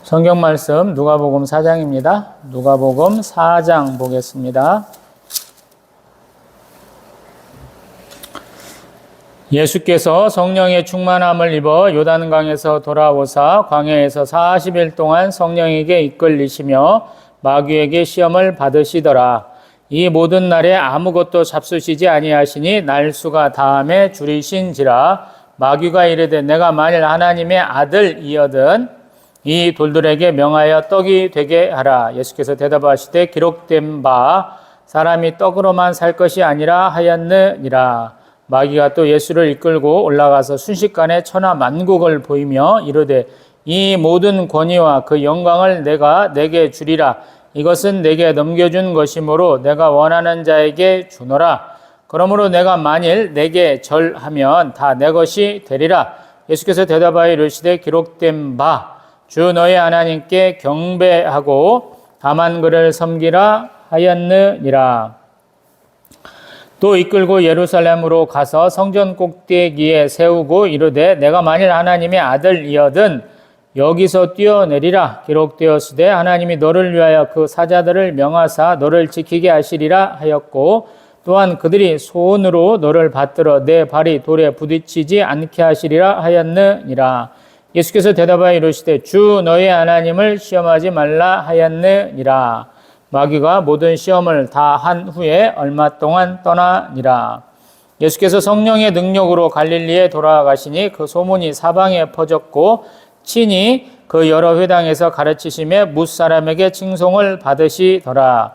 성경 말씀 누가복음 4장입니다. 누가복음 4장 보겠습니다. 예수께서 성령의 충만함을 입어 요단강에서 돌아오사 광야에서 40일 동안 성령에게 이끌리시며 마귀에게 시험을 받으시더라. 이 모든 날에 아무것도 잡수시지 아니하시니 날수가 다함에 줄이신지라. 마귀가 이르되 내가 만일 하나님의 아들이거든 이 돌들에게 명하여 떡이 되게 하라. 예수께서 대답하시되 기록된 바 사람이 떡으로만 살 것이 아니라 하였느니라. 마귀가 또 예수를 이끌고 올라가서 순식간에 천하 만국을 보이며 이르되 이 모든 권위와 그 영광을 내가 내게 주리라. 이것은 내게 넘겨준 것이므로 내가 원하는 자에게 주노라. 그러므로 내가 만일 내게 절하면 다 내 것이 되리라. 예수께서 대답하여 이르시되 기록된 바 주 너의 하나님께 경배하고 다만 그를 섬기라 하였느니라. 또 이끌고 예루살렘으로 가서 성전 꼭대기에 세우고 이르되 내가 만일 하나님의 아들이거든 여기서 뛰어내리라. 기록되었으되 하나님이 너를 위하여 그 사자들을 명하사 너를 지키게 하시리라 하였고 또한 그들이 손으로 너를 받들어 내 발이 돌에 부딪히지 않게 하시리라 하였느니라. 예수께서 대답하여 이르시되 주 너의 하나님을 시험하지 말라 하였느니라. 마귀가 모든 시험을 다 한 후에 얼마 동안 떠나니라. 예수께서 성령의 능력으로 갈릴리에 돌아가시니 그 소문이 사방에 퍼졌고 친히 그 여러 회당에서 가르치심에 뭇사람에게 칭송을 받으시더라.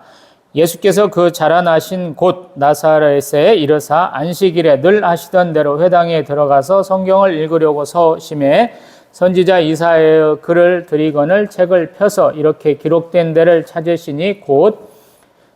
예수께서 그 자라나신 곳 나사렛에 이르사 안식일에 늘 하시던 대로 회당에 들어가서 성경을 읽으려고 서심해 선지자 이사야의 글을 드리거늘 책을 펴서 이렇게 기록된 데를 찾으시니 곧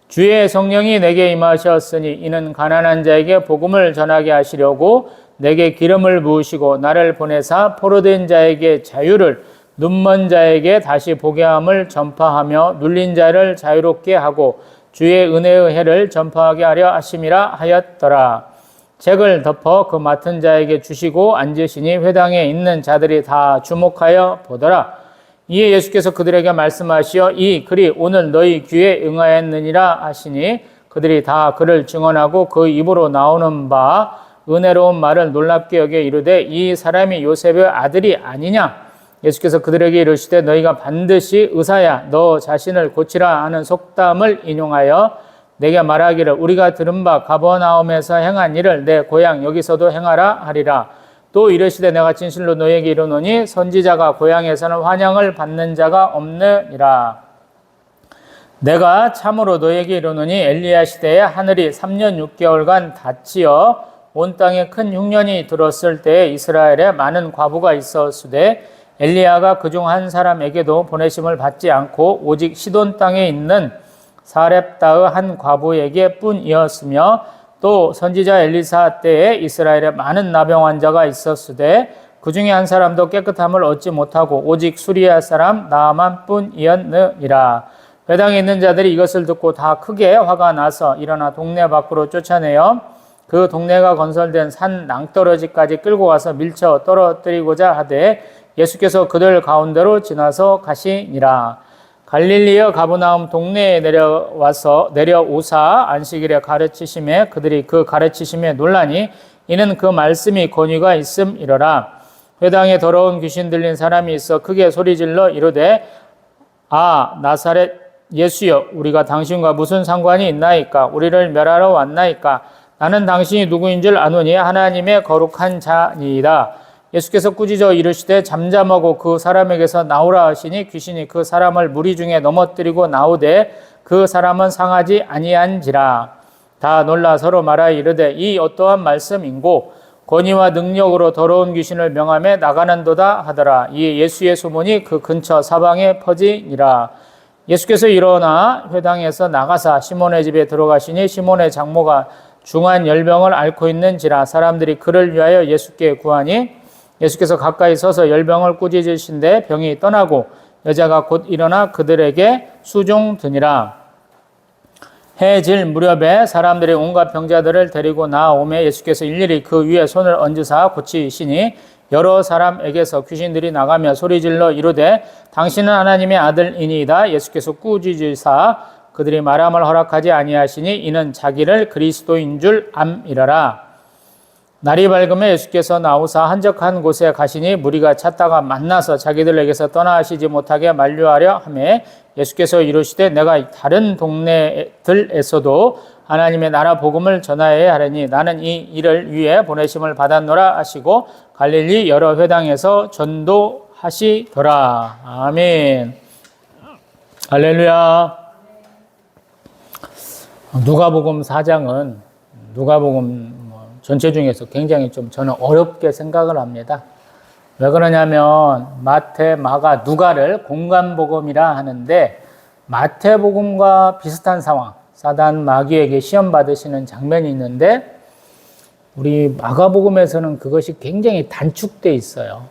주의 성령이 내게 임하셨으니 이는 가난한 자에게 복음을 전하게 하시려고 내게 기름을 부으시고 나를 보내사 포로된 자에게 자유를 눈먼 자에게 다시 보게 함을 전파하며 눌린 자를 자유롭게 하고 주의 은혜의 해를 전파하게 하려 하심이라 하였더라. 책을 덮어 그 맡은 자에게 주시고 앉으시니 회당에 있는 자들이 다 주목하여 보더라. 이에 예수께서 그들에게 말씀하시어 이 글이 오늘 너희 귀에 응하였느니라 하시니 그들이 다 그를 증언하고 그 입으로 나오는 바 은혜로운 말을 놀랍게 여겨 이르되 이 사람이 요셉의 아들이 아니냐. 예수께서 그들에게 이르시되 너희가 반드시 의사야 너 자신을 고치라 하는 속담을 인용하여 내게 말하기를 우리가 들은 바 가버나움에서 행한 일을 내 고향 여기서도 행하라 하리라. 또 이르시되 내가 진실로 너희에게 이르노니 선지자가 고향에서는 환영을 받는 자가 없느니라. 내가 참으로 너희에게 이르노니 엘리야 시대에 하늘이 3년 6개월간 닫히어 온 땅에 큰 흉년이 들었을 때에 이스라엘에 많은 과부가 있었으되 엘리야가 그중 한 사람에게도 보내심을 받지 않고 오직 시돈 땅에 있는 사렙다의 한 과부에게 뿐이었으며 또 선지자 엘리사 때에 이스라엘에 많은 나병 환자가 있었으되 그 중에 한 사람도 깨끗함을 얻지 못하고 오직 수리아 사람 나아만 뿐이었느니라. 회당에 있는 자들이 이것을 듣고 다 크게 화가 나서 일어나 동네 밖으로 쫓아내어 그 동네가 건설된 산 낭떠러지까지 끌고 와서 밀쳐 떨어뜨리고자 하되 예수께서 그들 가운데로 지나서 가시니라. 갈릴리의 가버나움 동네에 내려오사 안식일에 가르치심에 그들이 그 가르치심에 놀라니 이는 그 말씀이 권위가 있음이러라. 회당에 더러운 귀신 들린 사람이 있어 크게 소리질러 이르되 아 나사렛 예수여 우리가 당신과 무슨 상관이 있나이까. 우리를 멸하러 왔나이까. 나는 당신이 누구인 줄 아노니 하나님의 거룩한 자니이다. 예수께서 꾸짖어 이르시되 잠잠하고 그 사람에게서 나오라 하시니 귀신이 그 사람을 무리 중에 넘어뜨리고 나오되 그 사람은 상하지 아니한지라. 다 놀라 서로 말하여 이르되 이 어떠한 말씀인고 권위와 능력으로 더러운 귀신을 명하며 나가는도다 하더라. 이에 예수의 소문이 그 근처 사방에 퍼지니라. 예수께서 일어나 회당에서 나가사 시몬의 집에 들어가시니 시몬의 장모가 중한 열병을 앓고 있는지라. 사람들이 그를 위하여 예수께 구하니 예수께서 가까이 서서 열병을 꾸짖으신데 병이 떠나고 여자가 곧 일어나 그들에게 수종드니라. 해질 무렵에 사람들이 온갖 병자들을 데리고 나오매 예수께서 일일이 그 위에 손을 얹으사 고치시니 여러 사람에게서 귀신들이 나가며 소리질러 이르되 당신은 하나님의 아들이니이다. 예수께서 꾸짖으사 그들이 말함을 허락하지 아니하시니 이는 자기를 그리스도인 줄 암이라라. 날이 밝으면 예수께서 나오사 한적한 곳에 가시니 무리가 찾다가 만나서 자기들에게서 떠나시지 못하게 만류하려 하매 예수께서 이르시되 내가 다른 동네들에서도 하나님의 나라 복음을 전하여야 하려니 나는 이 일을 위해 보내심을 받았노라 하시고 갈릴리 여러 회당에서 전도하시더라. 아멘. 할렐루야. 누가복음 4장은 누가복음 전체 중에서 굉장히 좀 저는 어렵게 생각을 합니다. 왜 그러냐면 마태, 마가, 누가를 공간복음이라 하는데 마태복음과 비슷한 상황, 사단 마귀에게 시험 받으시는 장면이 있는데 우리 마가복음에서는 그것이 굉장히 단축돼 있어요.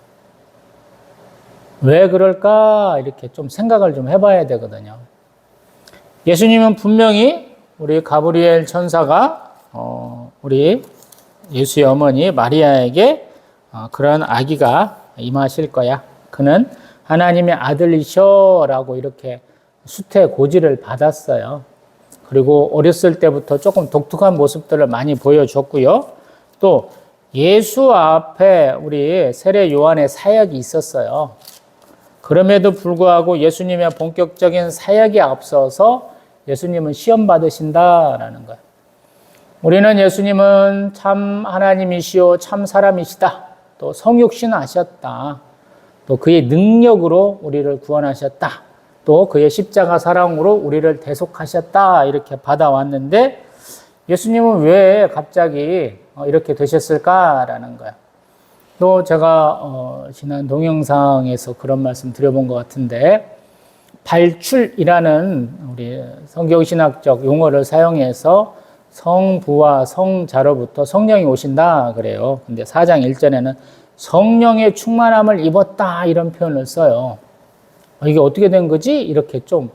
왜 그럴까 이렇게 좀 생각을 좀 해봐야 되거든요. 예수님은 분명히 우리 가브리엘 천사가 우리 예수의 어머니 마리아에게 그런 아기가 임하실 거야. 그는 하나님의 아들이셔라고 이렇게 수태고지를 받았어요. 그리고 어렸을 때부터 조금 독특한 모습들을 많이 보여줬고요. 또 예수 앞에 우리 세례 요한의 사역이 있었어요. 그럼에도 불구하고 예수님의 본격적인 사역에 앞서서 예수님은 시험 받으신다라는 거예요. 우리는 예수님은 참 하나님이시오 참 사람이시다. 또 성육신하셨다. 또 그의 능력으로 우리를 구원하셨다. 또 그의 십자가 사랑으로 우리를 대속하셨다. 이렇게 받아왔는데 예수님은 왜 갑자기 이렇게 되셨을까라는 거야. 또 제가 지난 동영상에서 그런 말씀 드려본 것 같은데 발출이라는 우리 성경신학적 용어를 사용해서 성부와 성자로부터 성령이 오신다 그래요. 근데 4장 1절에는 성령의 충만함을 입었다 이런 표현을 써요. 이게 어떻게 된 거지? 이렇게 좀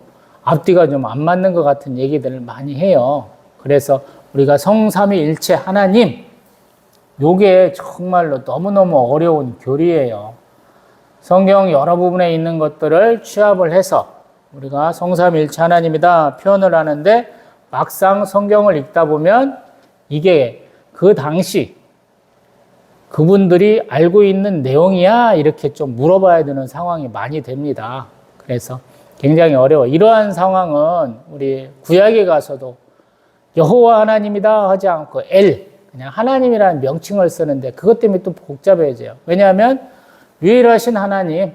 앞뒤가 좀 안 맞는 것 같은 얘기들을 많이 해요. 그래서 우리가 성삼위일체 하나님 요게 정말로 너무너무 어려운 교리예요. 성경 여러 부분에 있는 것들을 취합을 해서 우리가 성삼위일체 하나님이다 표현을 하는데 막상 성경을 읽다 보면 이게 그 당시 그분들이 알고 있는 내용이야 이렇게 좀 물어봐야 되는 상황이 많이 됩니다. 그래서 굉장히 어려워. 이러한 상황은 우리 구약에 가서도 여호와 하나님이다 하지 않고 그냥 하나님이라는 명칭을 쓰는데 그것 때문에 또 복잡해져요. 왜냐하면 유일하신 하나님,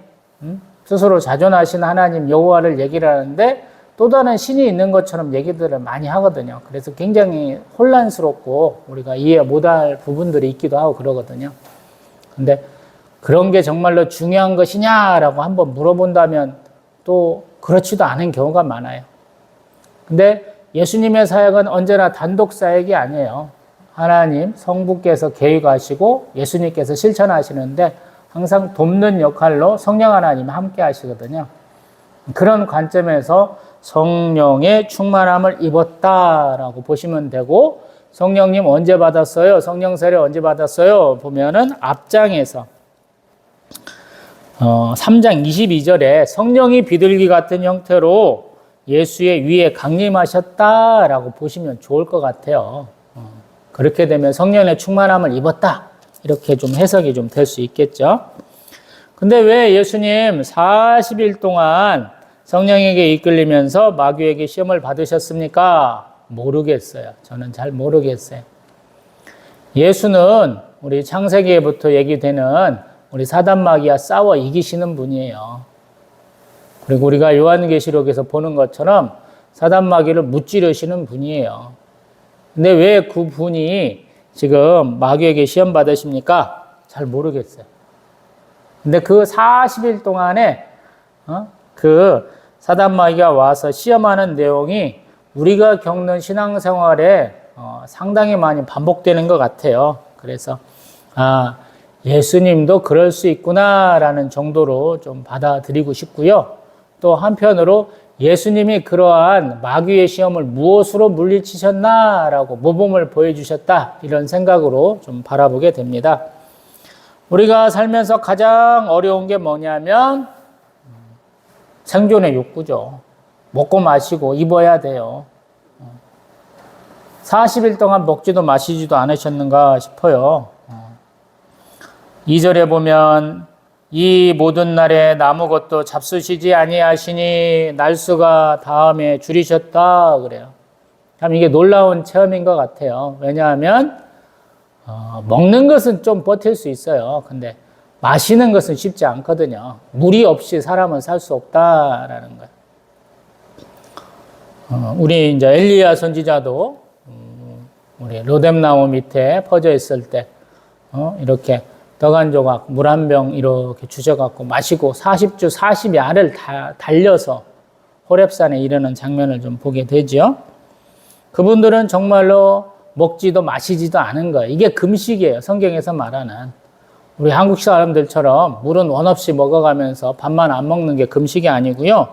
스스로 자존하신 하나님 여호와를 얘기를 하는데 또 다른 신이 있는 것처럼 얘기들을 많이 하거든요. 그래서 굉장히 혼란스럽고 우리가 이해 못할 부분들이 있기도 하고 그러거든요. 근데 그런 게 정말로 중요한 것이냐라고 한번 물어본다면 또 그렇지도 않은 경우가 많아요. 근데 예수님의 사역은 언제나 단독 사역이 아니에요. 하나님 성부께서 계획하시고 예수님께서 실천하시는데 항상 돕는 역할로 성령 하나님 함께 하시거든요. 그런 관점에서 성령의 충만함을 입었다라고 보시면 되고 성령님 언제 받았어요? 성령 세례 언제 받았어요? 보면은 앞장에서 3장 22절에 성령이 비둘기 같은 형태로 예수의 위에 강림하셨다라고 보시면 좋을 것 같아요. 그렇게 되면 성령의 충만함을 입었다 이렇게 좀 해석이 좀 될 수 있겠죠. 근데 왜 예수님 40일 동안 성령에게 이끌리면서 마귀에게 시험을 받으셨습니까? 모르겠어요. 저는 잘 모르겠어요. 예수는 우리 창세기에부터 얘기되는 우리 사단 마귀와 싸워 이기시는 분이에요. 그리고 우리가 요한계시록에서 보는 것처럼 사단 마귀를 무찌르시는 분이에요. 근데 왜 그 분이 지금 마귀에게 시험 받으십니까? 잘 모르겠어요. 근데 그 40일 동안에 그 사단 마귀가 와서 시험하는 내용이 우리가 겪는 신앙생활에 상당히 많이 반복되는 것 같아요. 그래서 예수님도 그럴 수 있구나라는 정도로 좀 받아들이고 싶고요. 또 한편으로 예수님이 그러한 마귀의 시험을 무엇으로 물리치셨나라고 모범을 보여주셨다 이런 생각으로 좀 바라보게 됩니다. 우리가 살면서 가장 어려운 게 뭐냐면 생존의 욕구죠. 먹고 마시고 입어야 돼요. 40일 동안 먹지도 마시지도 않으셨는가 싶어요. 2절에 보면 이 모든 날에 나무 것도 잡수시지 아니하시니 날수가 다음에 줄이셨다 그래요. 참 이게 놀라운 체험인 것 같아요. 왜냐하면 먹는 것은 좀 버틸 수 있어요. 근데 마시는 것은 쉽지 않거든요. 물이 없이 사람은 살 수 없다라는 거예요. 우리 이제 엘리야 선지자도 우리 로뎀나무 밑에 퍼져 있을 때 이렇게 떡 한 조각, 물 한 병 이렇게 주셔갖고 마시고 40주 40야를 다 달려서 호렙산에 이르는 장면을 좀 보게 되죠. 그분들은 정말로 먹지도 마시지도 않은 거예요. 이게 금식이에요. 성경에서 말하는. 우리 한국 사람들처럼 물은 원 없이 먹어가면서 밥만 안 먹는 게 금식이 아니고요.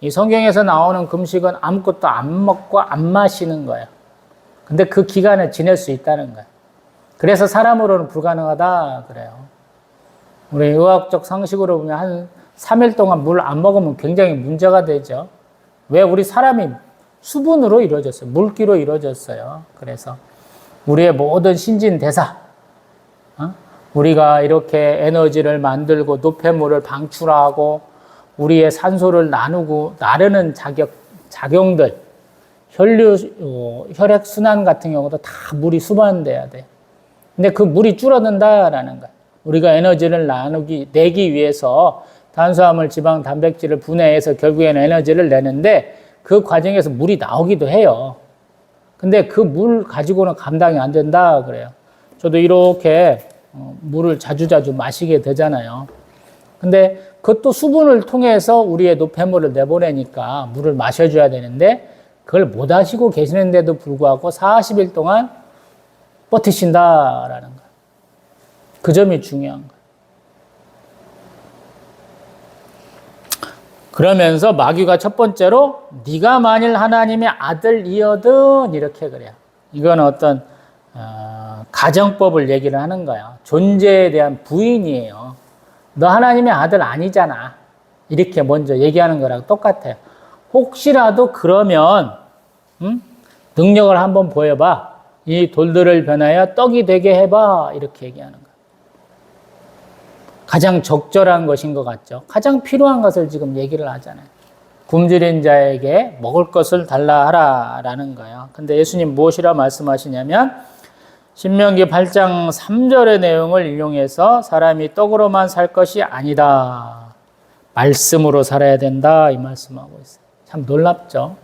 이 성경에서 나오는 금식은 아무것도 안 먹고 안 마시는 거예요. 근데 그 기간을 지낼 수 있다는 거예요. 그래서 사람으로는 불가능하다 그래요. 우리 의학적 상식으로 보면 한 3일 동안 물 안 먹으면 굉장히 문제가 되죠. 왜? 우리 사람이 수분으로 이루어졌어요. 물기로 이루어졌어요. 그래서 우리의 모든 신진대사, 우리가 이렇게 에너지를 만들고 노폐물을 방출하고 우리의 산소를 나르는 작용들, 혈액순환 같은 경우도 다 물이 수반돼야 돼요. 근데 그 물이 줄어든다라는 거예요. 우리가 에너지를 내기 위해서 탄수화물, 지방, 단백질을 분해해서 결국에는 에너지를 내는데 그 과정에서 물이 나오기도 해요. 근데 그 물 가지고는 감당이 안 된다 그래요. 저도 이렇게 물을 자주자주 마시게 되잖아요. 근데 그것도 수분을 통해서 우리의 노폐물을 내보내니까 물을 마셔줘야 되는데 그걸 못 하시고 계시는데도 불구하고 40일 동안 버티신다라는 거예요. 그 점이 중요한 거예요. 그러면서 마귀가 첫 번째로 네가 만일 하나님의 아들이어든 이렇게 그래요. 이건 어떤 가정법을 얘기를 하는 거예요. 존재에 대한 부인이에요. 너 하나님의 아들 아니잖아. 이렇게 먼저 얘기하는 거랑 똑같아요. 혹시라도 그러면 능력을 한번 보여봐. 이 돌들을 변하여 떡이 되게 해봐. 이렇게 얘기하는 거예요. 가장 적절한 것인 것 같죠. 가장 필요한 것을 지금 얘기를 하잖아요. 굶주린 자에게 먹을 것을 달라 하라라는 거예요. 근데 예수님 무엇이라 말씀하시냐면 신명기 8장 3절의 내용을 인용해서 사람이 떡으로만 살 것이 아니다. 말씀으로 살아야 된다. 이 말씀하고 있어요. 참 놀랍죠.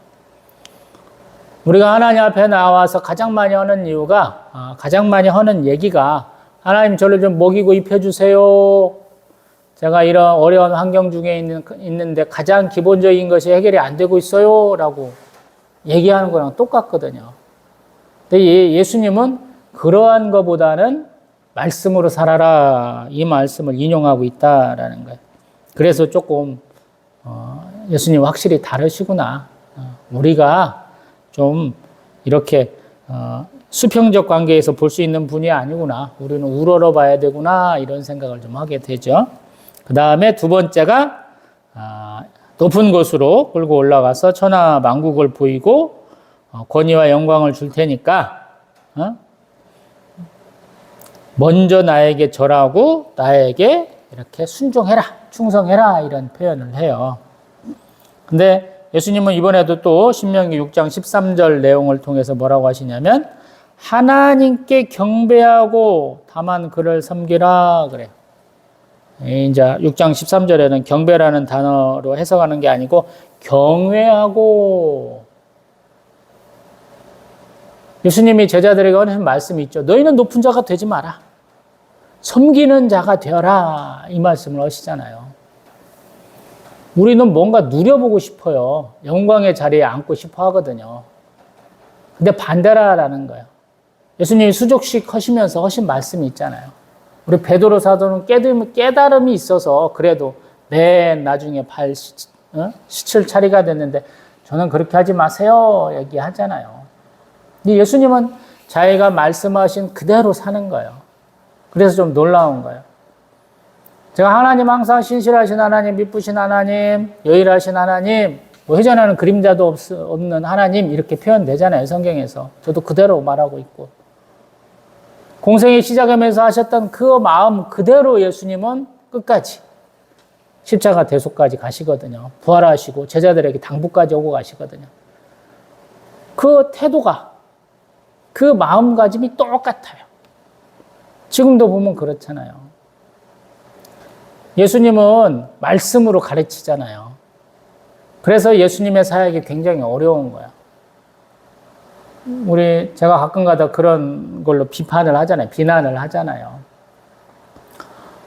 우리가 하나님 앞에 나와서 가장 많이 하는 이유가 가장 많이 하는 얘기가 하나님 저를 좀 먹이고 입혀주세요. 제가 이런 어려운 환경 중에 있는데 가장 기본적인 것이 해결이 안 되고 있어요. 라고 얘기하는 거랑 똑같거든요. 근데 예수님은 그러한 것보다는 말씀으로 살아라. 이 말씀을 인용하고 있다라는 거예요. 그래서 조금 예수님 확실히 다르시구나. 우리가 좀 이렇게 수평적 관계에서 볼 수 있는 분이 아니구나. 우리는 우러러 봐야 되구나. 이런 생각을 좀 하게 되죠. 그 다음에 두 번째가 높은 곳으로 끌고 올라가서 천하 만국을 보이고 권위와 영광을 줄 테니까 먼저 나에게 절하고 나에게 이렇게 순종해라, 충성해라 이런 표현을 해요. 근데 예수님은 이번에도 또 신명기 6장 13절 내용을 통해서 뭐라고 하시냐면 하나님께 경배하고 다만 그를 섬기라 그래요. 이제 6장 13절에는 경배라는 단어로 해석하는 게 아니고 경외하고 예수님이 제자들에게 하는 말씀이 있죠. 너희는 높은 자가 되지 마라. 섬기는 자가 되어라. 이 말씀을 하시잖아요. 우리는 뭔가 누려보고 싶어요. 영광의 자리에 앉고 싶어 하거든요. 근데 반대라라는 거예요. 예수님이 수족식 하시면서 하신 말씀이 있잖아요. 우리 베드로 사도는 깨달음이 있어서 그래도 맨 나중에 시칠 차례가 됐는데 저는 그렇게 하지 마세요. 얘기하잖아요. 근데 예수님은 자기가 말씀하신 그대로 사는 거예요. 그래서 좀 놀라운 거예요. 제가 하나님 항상 신실하신 하나님, 미쁘신 하나님, 여일하신 하나님, 뭐 회전하는 그림자도 없는 하나님 이렇게 표현되잖아요. 성경에서. 저도 그대로 말하고 있고. 공생의 시작하면서 하셨던 그 마음 그대로 예수님은 끝까지 십자가 대속까지 가시거든요. 부활하시고 제자들에게 당부까지 오고 가시거든요. 그 태도가, 그 마음가짐이 똑같아요. 지금도 보면 그렇잖아요. 예수님은 말씀으로 가르치잖아요. 그래서 예수님의 사역이 굉장히 어려운 거야. 제가 가끔가다 그런 걸로 비판을 하잖아요. 비난을 하잖아요.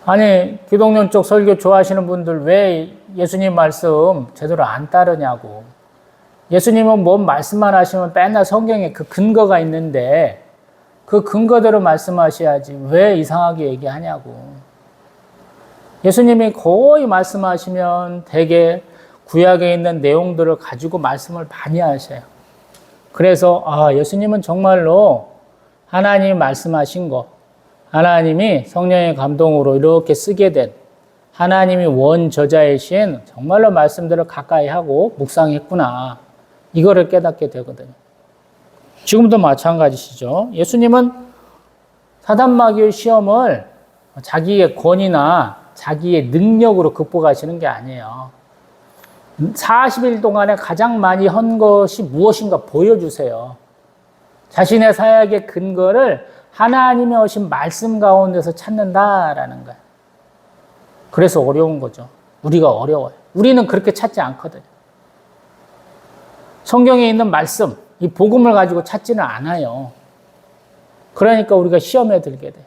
아니, 기독론 쪽 설교 좋아하시는 분들 왜 예수님 말씀 제대로 안 따르냐고. 예수님은 뭔 말씀만 하시면 맨날 성경에 그 근거가 있는데 그 근거대로 말씀하셔야지 왜 이상하게 얘기하냐고. 예수님이 거의 말씀하시면 대개 구약에 있는 내용들을 가지고 말씀을 많이 하셔요. 그래서 예수님은 정말로 하나님 말씀하신 거, 하나님이 성령의 감동으로 이렇게 쓰게 된 하나님이 원저자이신 정말로 말씀들을 가까이 하고 묵상했구나. 이거를 깨닫게 되거든요. 지금도 마찬가지시죠. 예수님은 사단 마귀의 시험을 자기의 권위나 자기의 능력으로 극복하시는 게 아니에요. 40일 동안에 가장 많이 한 것이 무엇인가 보여주세요. 자신의 사역의 근거를 하나님의 오신 말씀 가운데서 찾는다라는 거예요. 그래서 어려운 거죠. 우리가 어려워요. 우리는 그렇게 찾지 않거든요. 성경에 있는 말씀, 이 복음을 가지고 찾지는 않아요. 그러니까 우리가 시험에 들게 돼요.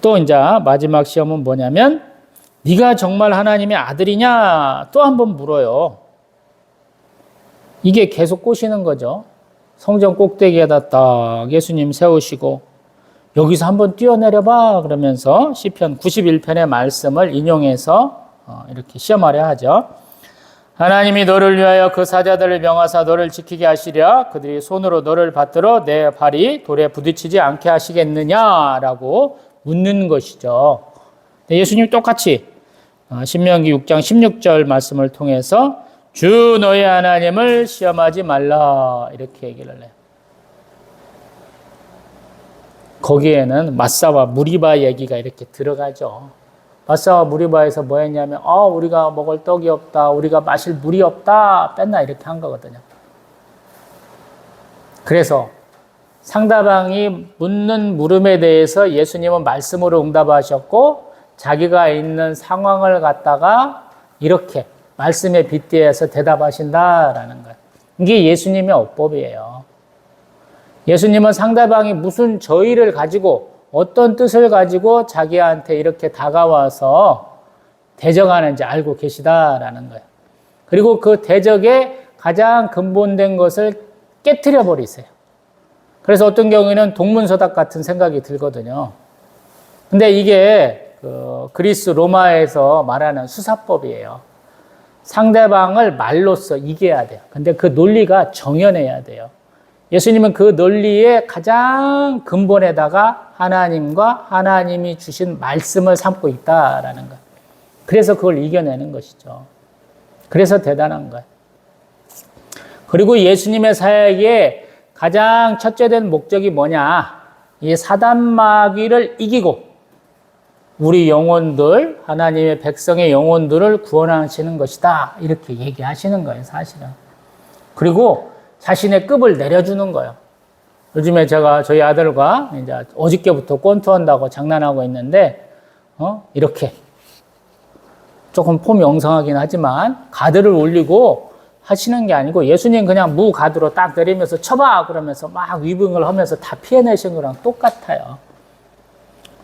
또 이제 마지막 시험은 뭐냐면 네가 정말 하나님의 아들이냐 또 한 번 물어요. 이게 계속 꼬시는 거죠. 성전 꼭대기에다 딱 예수님 세우시고 여기서 한번 뛰어내려봐 그러면서 시편 91편의 말씀을 인용해서 이렇게 시험하려 하죠. 하나님이 너를 위하여 그 사자들을 명하사 너를 지키게 하시랴 그들이 손으로 너를 받들어 내 발이 돌에 부딪히지 않게 하시겠느냐라고 묻는 것이죠. 예수님이 똑같이 신명기 6장 16절 말씀을 통해서 주 너의 하나님을 시험하지 말라 이렇게 얘기를 해요. 거기에는 마사와 무리바 얘기가 이렇게 들어가죠. 마사와 무리바에서 뭐 했냐면 우리가 먹을 떡이 없다, 우리가 마실 물이 없다 맨날 이렇게 한 거거든요. 그래서 상대방이 묻는 물음에 대해서 예수님은 말씀으로 응답하셨고 자기가 있는 상황을 갖다가 이렇게 말씀에 빗대어서 대답하신다라는 거예요. 이게 예수님의 어법이에요. 예수님은 상대방이 무슨 저의를 가지고 어떤 뜻을 가지고 자기한테 이렇게 다가와서 대적하는지 알고 계시다라는 거예요. 그리고 그 대적의 가장 근본된 것을 깨트려 버리세요. 그래서 어떤 경우에는 동문서답 같은 생각이 들거든요. 근데 이게 그리스 로마에서 말하는 수사법이에요. 상대방을 말로써 이겨야 돼요. 근데 그 논리가 정연해야 돼요. 예수님은 그 논리의 가장 근본에다가 하나님과 하나님이 주신 말씀을 삼고 있다라는 거예요. 그래서 그걸 이겨내는 것이죠. 그래서 대단한 거예요. 그리고 예수님의 사역의 가장 첫째된 목적이 뭐냐? 이 사단 마귀를 이기고 우리 영혼들, 하나님의 백성의 영혼들을 구원하시는 것이다. 이렇게 얘기하시는 거예요, 사실은. 그리고 자신의 급을 내려주는 거예요. 요즘에 제가 저희 아들과 이제 어저께부터 권투한다고 장난하고 있는데, 이렇게 조금 폼이 엉성하긴 하지만 가드를 올리고 하시는 게 아니고 예수님 그냥 무가드로 딱 내리면서 쳐봐! 그러면서 막 위빙을 하면서 다 피해내신 거랑 똑같아요.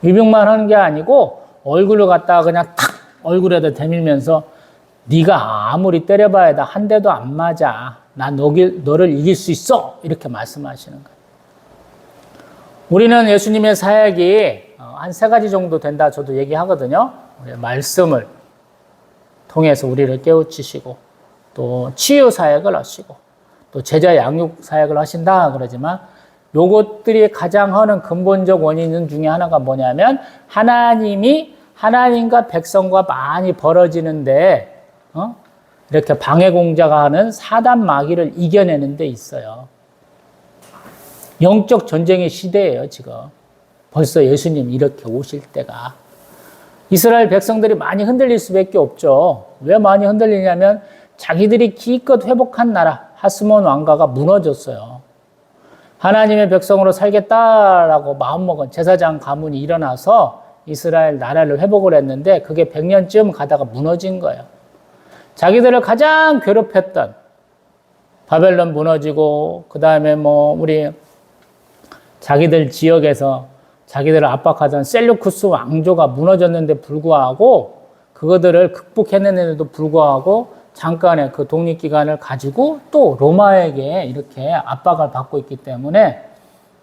위빙만 하는 게 아니고 얼굴을 갖다가 그냥 탁 얼굴에다 대밀면서 네가 아무리 때려봐야 다 한 대도 안 맞아. 난 너를 이길 수 있어. 이렇게 말씀하시는 거예요. 우리는 예수님의 사역이 한 3가지 정도 된다 저도 얘기하거든요. 말씀을 통해서 우리를 깨우치시고 또 치유 사역을 하시고 또 제자 양육 사역을 하신다 그러지만 요것들이 가장 하는 근본적 원인 중에 하나가 뭐냐면 하나님과 백성과 많이 벌어지는데 이렇게 방해 공자가 하는 사단 마귀를 이겨내는 데 있어요. 영적 전쟁의 시대예요, 지금. 벌써 예수님 이렇게 오실 때가. 이스라엘 백성들이 많이 흔들릴 수밖에 없죠. 왜 많이 흔들리냐면 자기들이 기껏 회복한 나라 하스몬 왕가가 무너졌어요. 하나님의 백성으로 살겠다라고 마음먹은 제사장 가문이 일어나서 이스라엘 나라를 회복을 했는데 그게 100년쯤 가다가 무너진 거예요. 자기들을 가장 괴롭혔던 바벨론 무너지고 그 다음에 우리 자기들 지역에서 자기들을 압박하던 셀루쿠스 왕조가 무너졌는데 불구하고 그거들을 극복해내는데도 불구하고 잠깐의 그 독립기간을 가지고 또 로마에게 이렇게 압박을 받고 있기 때문에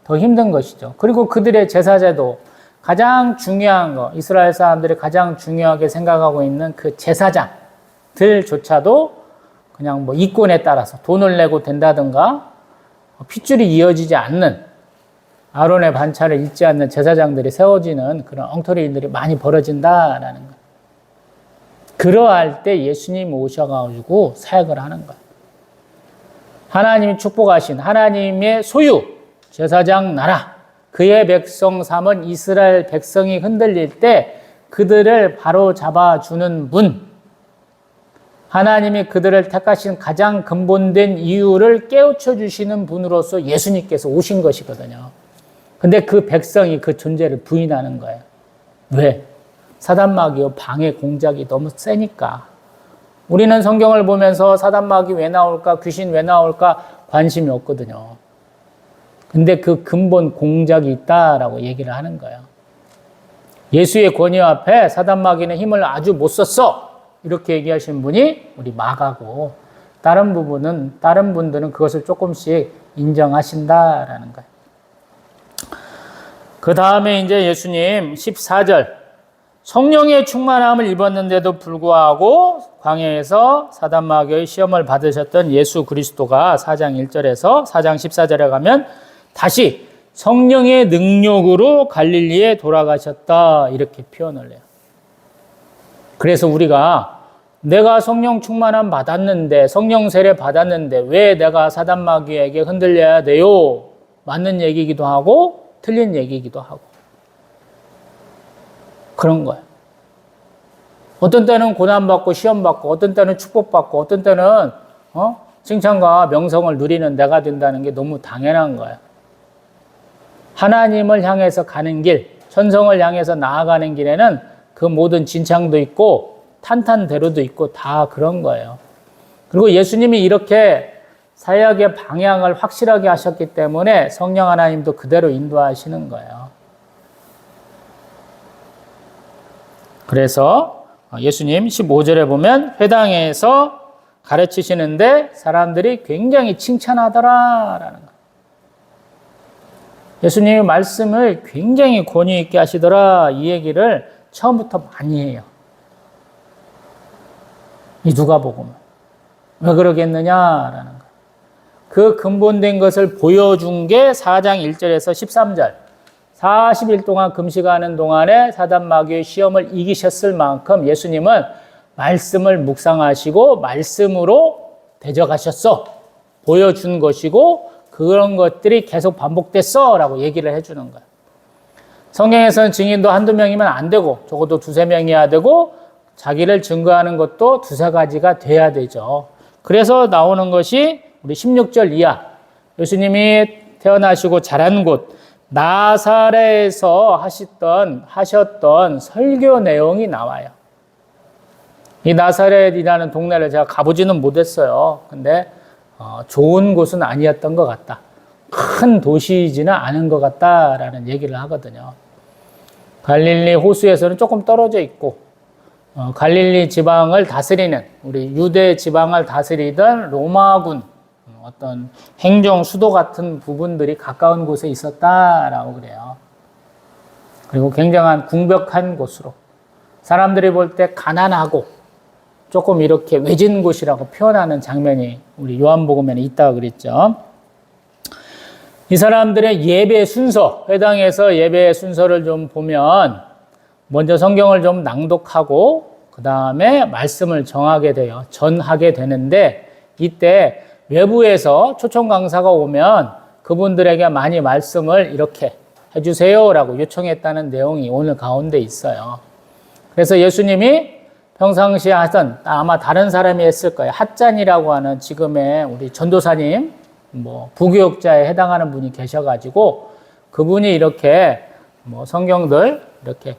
더 힘든 것이죠. 그리고 그들의 제사제도 가장 중요한 거, 이스라엘 사람들이 가장 중요하게 생각하고 있는 그 제사장들조차도 그냥 이권에 따라서 돈을 내고 된다든가 핏줄이 이어지지 않는 아론의 반차를 잊지 않는 제사장들이 세워지는 그런 엉터리들이 많이 벌어진다라는 거예요. 그러할 때 예수님이 오셔가지고 사역을 하는 거예요. 하나님이 축복하신 하나님의 소유, 제사장 나라, 그의 백성 삼은 이스라엘 백성이 흔들릴 때 그들을 바로 잡아주는 분, 하나님이 그들을 택하신 가장 근본된 이유를 깨우쳐 주시는 분으로서 예수님께서 오신 것이거든요. 근데 그 백성이 그 존재를 부인하는 거예요. 왜? 사단마귀의 방해 공작이 너무 세니까. 우리는 성경을 보면서 사단마귀 왜 나올까, 귀신 왜 나올까 관심이 없거든요. 근데 그 근본 공작이 있다라고 얘기를 하는 거예요. 예수의 권위 앞에 사단마귀는 힘을 아주 못 썼어. 이렇게 얘기하신 분이 우리 마가고, 다른 분들은 그것을 조금씩 인정하신다라는 거예요. 그 다음에 이제 예수님 14절, 성령의 충만함을 입었는데도 불구하고 광야에서 사단마귀의 시험을 받으셨던 예수 그리스도가 4장 1절에서 4장 14절에 가면 다시 성령의 능력으로 갈릴리에 돌아가셨다 이렇게 표현을 해요. 그래서 우리가 내가 성령 충만함 받았는데, 성령 세례 받았는데 왜 내가 사단마귀에게 흔들려야 돼요? 맞는 얘기이기도 하고 틀린 얘기이기도 하고 그런 거예요. 어떤 때는 고난받고 시험받고 어떤 때는 축복받고 어떤 때는 칭찬과 명성을 누리는 내가 된다는 게 너무 당연한 거예요. 하나님을 향해서 가는 길, 천성을 향해서 나아가는 길에는 그 모든 진창도 있고 탄탄대로도 있고 다 그런 거예요. 그리고 예수님이 이렇게 사역의 방향을 확실하게 하셨기 때문에 성령 하나님도 그대로 인도하시는 거예요. 그래서 예수님 15절에 보면 회당에서 가르치시는데 사람들이 굉장히 칭찬하더라라는 거예요. 예수님의 말씀을 굉장히 권위 있게 하시더라, 이 얘기를 처음부터 많이 해요. 이 누가복음은 왜 그러겠느냐라는 거예요. 그 근본된 것을 보여준 게 4장 1절에서 13절. 40일 동안 금식하는 동안에 사단마귀의 시험을 이기셨을 만큼 예수님은 말씀을 묵상하시고 말씀으로 대적하셨어. 보여준 것이고 그런 것들이 계속 반복됐어 라고 얘기를 해주는 거예요. 성경에서는 증인도 한두 명이면 안 되고 적어도 두세 명이어야 되고 자기를 증거하는 것도 두세 가지가 돼야 되죠. 그래서 나오는 것이 우리 16절 이하, 예수님이 태어나시고 자란 곳 나사렛에서 하셨던 설교 내용이 나와요. 이 나사렛이라는 동네를 제가 가보지는 못했어요. 근데 좋은 곳은 아니었던 것 같다. 큰 도시이지는 않은 것 같다라는 얘기를 하거든요. 갈릴리 호수에서는 조금 떨어져 있고 갈릴리 지방을 다스리는, 우리 유대 지방을 다스리던 로마군 어떤 행정 수도 같은 부분들이 가까운 곳에 있었다라고 그래요. 그리고 굉장한 궁벽한 곳으로, 사람들이 볼 때 가난하고 조금 이렇게 외진 곳이라고 표현하는 장면이 우리 요한복음에는 있다고 그랬죠. 이 사람들의 예배 순서, 회당에서 예배 순서를 좀 보면 먼저 성경을 좀 낭독하고 그 다음에 말씀을 전하게 되는데 이때 외부에서 초청 강사가 오면 그분들에게 많이 말씀을 이렇게 해주세요라고 요청했다는 내용이 오늘 가운데 있어요. 그래서 예수님이 평상시에 하던 아마 다른 사람이 했을 거예요. 핫잔이라고 하는 지금의 우리 전도사님, 부교육자에 해당하는 분이 계셔가지고 그분이 이렇게 성경들 이렇게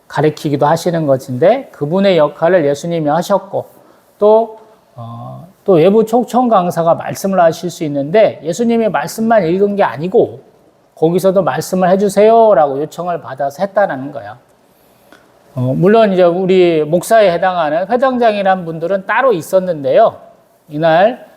가르치기도 하시는 것인데 그분의 역할을 예수님이 하셨고 또 외부 초청 강사가 말씀을 하실 수 있는데 예수님이 말씀만 읽은 게 아니고 거기서도 말씀을 해주세요라고 요청을 받아서 했다는 거예요. 물론 이제 우리 목사에 해당하는 회당장이라는 분들은 따로 있었는데요. 이날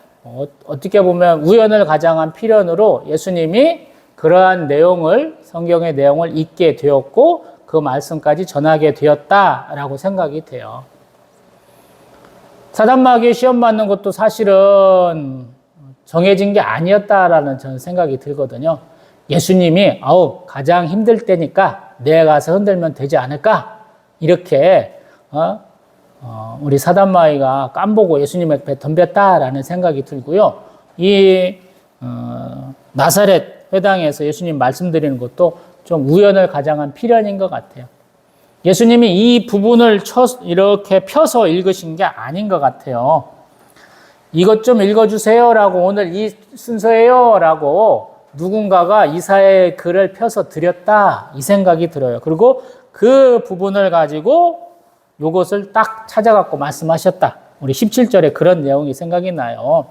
어떻게 보면 우연을 가장한 필연으로 예수님이 그러한 내용을 성경의 내용을 읽게 되었고 그 말씀까지 전하게 되었다라고 생각이 돼요. 사단마귀에 시험 받는 것도 사실은 정해진 게 아니었다라는 저는 생각이 들거든요. 예수님이 가장 힘들 때니까 내가 가서 흔들면 되지 않을까? 이렇게 우리 사단마귀가 깜보고 예수님의 배 덤볐다라는 생각이 들고요. 이 나사렛 회당에서 예수님 말씀드리는 것도 좀 우연을 가장한 필연인 것 같아요. 예수님이 이 부분을 이렇게 펴서 읽으신 게 아닌 것 같아요. 이것 좀 읽어주세요라고 오늘 이 순서예요라고 누군가가 이사야의 글을 펴서 드렸다 이 생각이 들어요. 그리고 그 부분을 가지고 요것을 딱 찾아갖고 말씀하셨다. 우리 17절에 그런 내용이 생각이 나요.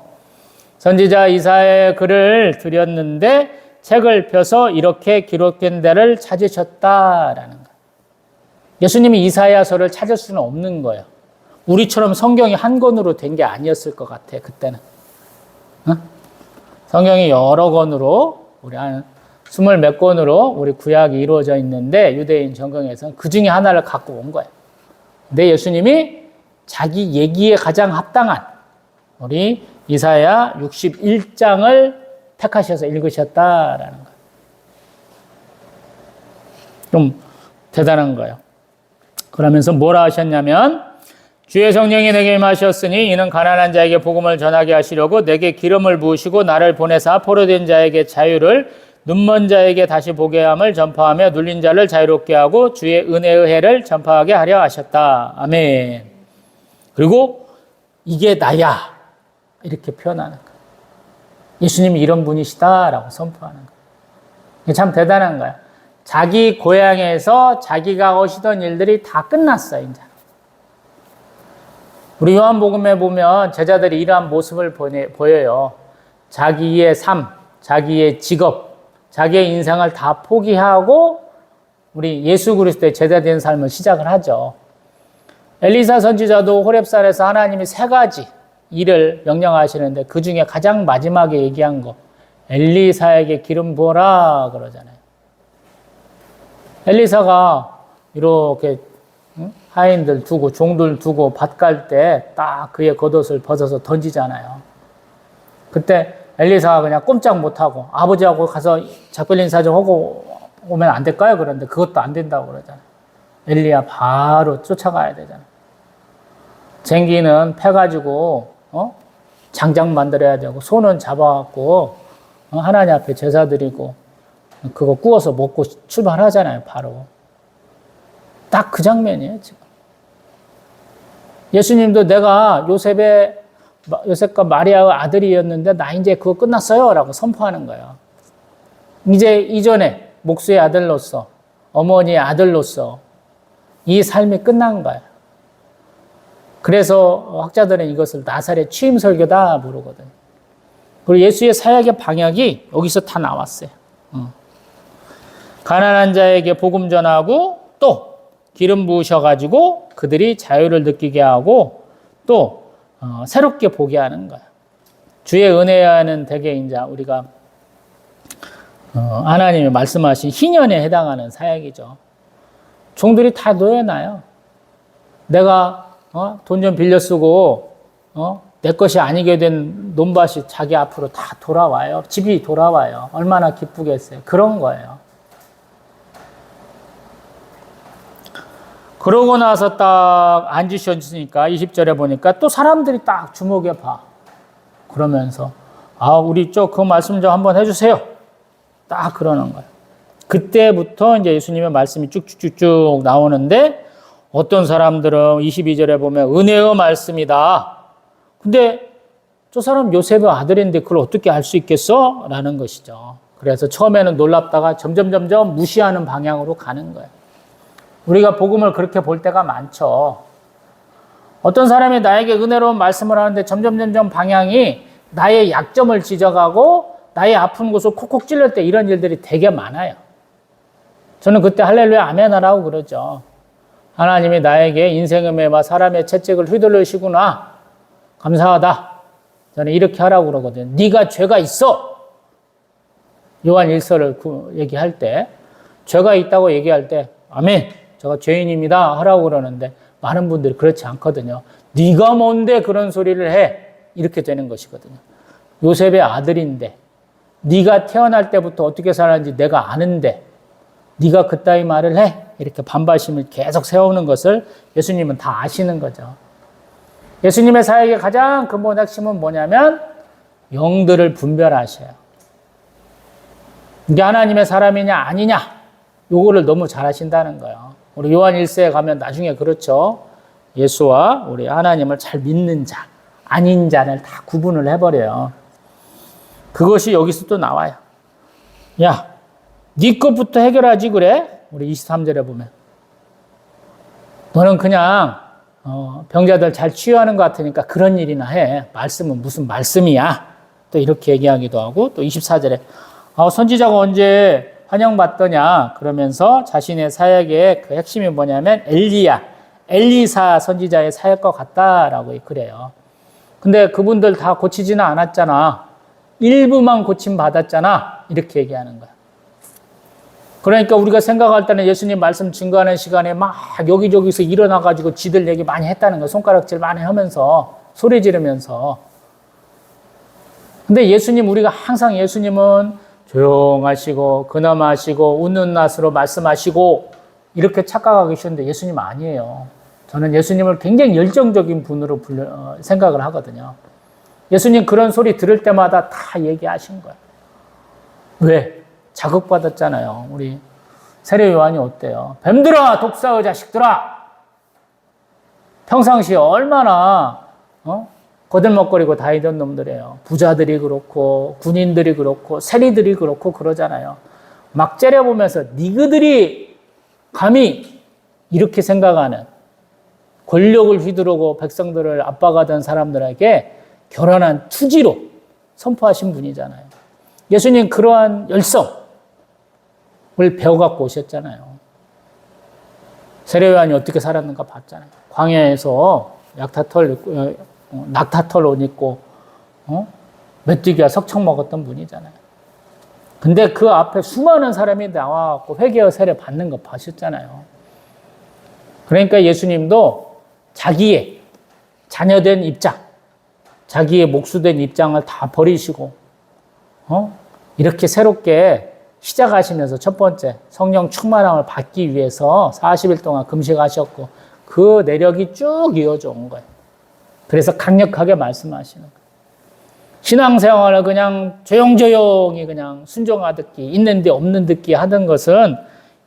선지자 이사야의 글을 드렸는데 책을 펴서 이렇게 기록된 데를 찾으셨다라는 거예요. 예수님이 이사야서를 찾을 수는 없는 거예요. 우리처럼 성경이 한 권으로 된 게 아니었을 것 같아 그때는. 성경이 여러 권으로 우리 한 20몇 권으로 우리 구약이 이루어져 있는데 유대인 정경에서는 그 중에 하나를 갖고 온 거예요. 근데 예수님이 자기 얘기에 가장 합당한 우리 이사야 61장을 택하셔서 읽으셨다라는 거예요. 좀 대단한 거예요. 그러면서 뭐라 하셨냐면 주의 성령이 내게 임하셨으니 이는 가난한 자에게 복음을 전하게 하시려고 내게 기름을 부으시고 나를 보내사 포로된 자에게 자유를 눈먼 자에게 다시 보게 함을 전파하며 눌린 자를 자유롭게 하고 주의 은혜의 해를 전파하게 하려 하셨다. 아멘. 그리고 이게 나야 이렇게 표현하는 거예요. 예수님이 이런 분이시다라고 선포하는 거예요. 참 대단한 거예요. 자기 고향에서 자기가 하시던 일들이 다 끝났어요. 이제. 우리 요한복음에 보면 제자들이 이러한 모습을 보여요. 자기의 삶, 자기의 직업, 자기의 인생을 다 포기하고 우리 예수 그리스도의 제자된 삶을 시작을 하죠. 엘리사 선지자도 호렙산에서 하나님이 3가지 일을 명령하시는데 그 중에 가장 마지막에 얘기한 거 엘리사에게 기름 부어라 그러잖아요. 엘리사가 이렇게 하인들 두고 종들 두고 밭 갈 때 딱 그의 겉옷을 벗어서 던지잖아요. 그때 엘리사가 그냥 꼼짝 못하고 아버지하고 가서 작별 인사 좀 하고 오면 안 될까요? 그런데 그것도 안 된다고 그러잖아요. 엘리야 바로 쫓아가야 되잖아요. 쟁기는 패가지고 장작 만들어야 되고 손은 잡아갖고 하나님 앞에 제사 드리고 그거 구워서 먹고 출발하잖아요. 바로 딱 그 장면이에요. 지금 예수님도 내가 요셉과 마리아의 아들이었는데 나 이제 그거 끝났어요 라고 선포하는 거예요. 이제 이전에 목수의 아들로서 어머니의 아들로서 이 삶이 끝난 거예요. 그래서 학자들은 이것을 나사렛 취임 설교다 부르거든요. 그리고 예수의 사역의 방향이 여기서 다 나왔어요. 가난한 자에게 복음 전하고 또 기름 부으셔가지고 그들이 자유를 느끼게 하고 또 새롭게 보게 하는 거예요. 주의 은혜와는 되게 이제 우리가 하나님이 말씀하신 희년에 해당하는 사역이죠. 종들이 다 놓여놔요. 내가 돈 좀 빌려 쓰고 내 것이 아니게 된 논밭이 자기 앞으로 다 돌아와요. 집이 돌아와요. 얼마나 기쁘겠어요. 그런 거예요. 그러고 나서 딱 앉으셨으니까 20절에 보니까 또 사람들이 딱 주목해 봐. 그러면서 우리 그 말씀 좀 한번 해주세요. 딱 그러는 거예요. 그때부터 이제 예수님의 말씀이 쭉쭉쭉쭉 나오는데 어떤 사람들은 22절에 보면 은혜의 말씀이다. 근데 저 사람 요셉의 아들인데 그걸 어떻게 알 수 있겠어? 라는 것이죠. 그래서 처음에는 놀랍다가 점점 무시하는 방향으로 가는 거예요. 우리가 복음을 그렇게 볼 때가 많죠. 어떤 사람이 나에게 은혜로운 말씀을 하는데 점점 방향이 나의 약점을 지적하고 나의 아픈 곳을 콕콕 찔릴 때 이런 일들이 되게 많아요. 저는 그때 할렐루야 아멘하라고 그러죠. 하나님이 나에게 인생의 매와 사람의 채찍을 휘둘르시구나. 감사하다. 저는 이렇게 하라고 그러거든요. 네가 죄가 있어. 요한 1서를 얘기할 때 죄가 있다고 얘기할 때 아멘. 제가 죄인입니다. 하라고 그러는데 많은 분들이 그렇지 않거든요. 네가 뭔데 그런 소리를 해. 이렇게 되는 것이거든요. 요셉의 아들인데 네가 태어날 때부터 어떻게 살았는지 내가 아는데 네가 그따위 말을 해. 이렇게 반발심을 계속 세우는 것을 예수님은 다 아시는 거죠. 예수님의 사역의 가장 근본 핵심은 뭐냐면 영들을 분별하셔요. 이게 하나님의 사람이냐 아니냐 요거를 너무 잘 하신다는 거예요. 우리 요한 1세에 가면 나중에 그렇죠. 예수와 우리 하나님을 잘 믿는 자, 아닌 자를 다 구분을 해버려요. 그것이 여기서 또 나와요. 야, 네 것부터 해결하지 그래? 우리 23절에 보면. 너는 그냥 병자들 잘 치유하는 것 같으니까 그런 일이나 해. 말씀은 무슨 말씀이야? 또 이렇게 얘기하기도 하고 또 24절에 선지자가 언제 환영받더냐? 그러면서 자신의 사역의 그 핵심이 뭐냐면 엘리사 선지자의 사역과 같다라고 그래요. 근데 그분들 다 고치지는 않았잖아. 일부만 고침 받았잖아. 이렇게 얘기하는 거야. 그러니까 우리가 생각할 때는 예수님 말씀 증거하는 시간에 막 여기저기서 일어나가지고 지들 얘기 많이 했다는 거야. 손가락질 많이 하면서, 소리 지르면서. 근데 우리가 항상 예수님은 조용하시고, 근엄하시고, 웃는 낯으로 말씀하시고, 이렇게 착각하고 계시는데 예수님 아니에요. 저는 예수님을 굉장히 열정적인 분으로 생각을 하거든요. 예수님 그런 소리 들을 때마다 다 얘기하신 거예요. 왜? 자극받았잖아요. 우리 세례 요한이 어때요? 뱀들아, 독사의 자식들아! 평상시에 얼마나 거들먹거리고 다니던 놈들이에요. 부자들이 그렇고 군인들이 그렇고 세리들이 그렇고 그러잖아요. 막 째려보면서 니그들이 감히 이렇게 생각하는 권력을 휘두르고 백성들을 압박하던 사람들에게 결연한 투지로 선포하신 분이잖아요. 예수님 그러한 열성을 배워갖고 오셨잖아요. 세례 요한이 어떻게 살았는가 봤잖아요. 광야에서 낙타털 옷 입고 메뚜기와 석청 먹었던 분이잖아요. 근데 그 앞에 수많은 사람이 나와갖고 회개와 세례 받는 거 보셨잖아요. 그러니까 예수님도 자기의 자녀된 입장, 자기의 목수된 입장을 다 버리시고 이렇게 새롭게 시작하시면서 첫 번째 성령 충만함을 받기 위해서 40일 동안 금식하셨고 그 내력이 쭉 이어져 온 거예요. 그래서 강력하게 말씀하시는 거예요. 신앙생활을 그냥 조용조용히 그냥 순종하듯이 있는 데 없는 듯이 하던 것은